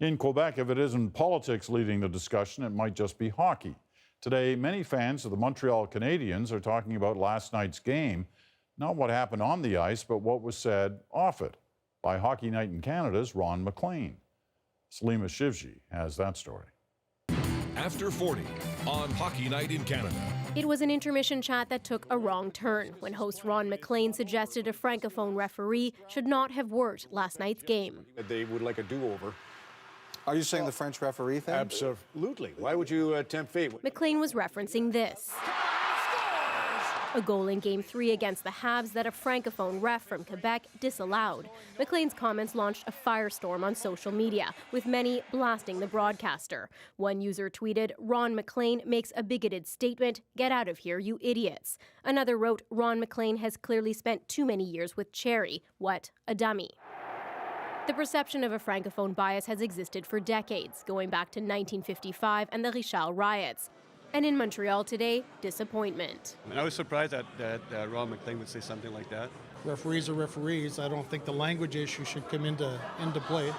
In Quebec, if it isn't politics leading the discussion, it might just be hockey. Today, many fans of the Montreal Canadiens are talking about last night's game, not what happened on the ice, but what was said off it by Hockey Night in Canada's Ron Maclean. Salima Shivji has that story. After 40 on Hockey Night in Canada. It was an intermission chat that took a wrong turn when host Ron Maclean suggested a francophone referee should not have worked last night's game. They would like a do-over. Are you saying the French referee thing? Absolutely. Why would you tempt fate? Maclean was referencing this. A goal in Game 3 against the Habs that a francophone ref from Quebec disallowed. Maclean's comments launched a firestorm on social media, with many blasting the broadcaster. One user tweeted, "Ron Maclean makes a bigoted statement. Get out of here, you idiots." Another wrote, "Ron Maclean has clearly spent too many years with Cherry. What a dummy." The perception of a francophone bias has existed for decades, going back to 1955 and the Richard riots. And in Montreal today, disappointment. I was surprised that Ron Maclean would say something like that. Referees are referees. I don't think the language issue should come into play.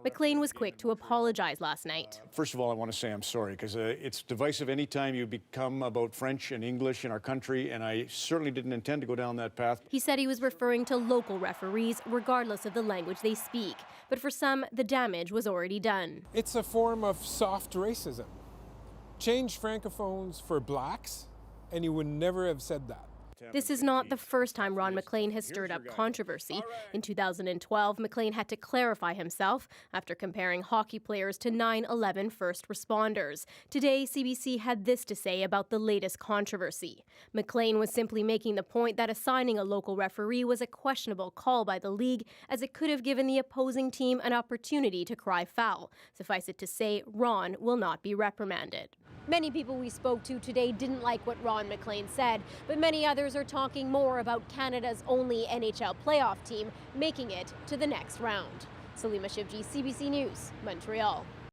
Maclean was quick to apologize last night. First of all, I want to say I'm sorry, because it's divisive any time you become about French and English in our country, and I certainly didn't intend to go down that path. He said he was referring to local referees, regardless of the language they speak. But for some, the damage was already done. It's a form of soft racism. Change francophones for blacks, and you would never have said that. This is not the first time Ron Maclean has stirred up controversy. In 2012, Maclean had to clarify himself after comparing hockey players to 9/11 first responders. Today, CBC had this to say about the latest controversy. Maclean was simply making the point that assigning a local referee was a questionable call by the league, as it could have given the opposing team an opportunity to cry foul. Suffice it to say, Ron will not be reprimanded. Many people we spoke to today didn't like what Ron Maclean said, but many others are talking more about Canada's only NHL playoff team making it to the next round. Salima Shivji, CBC News, Montreal.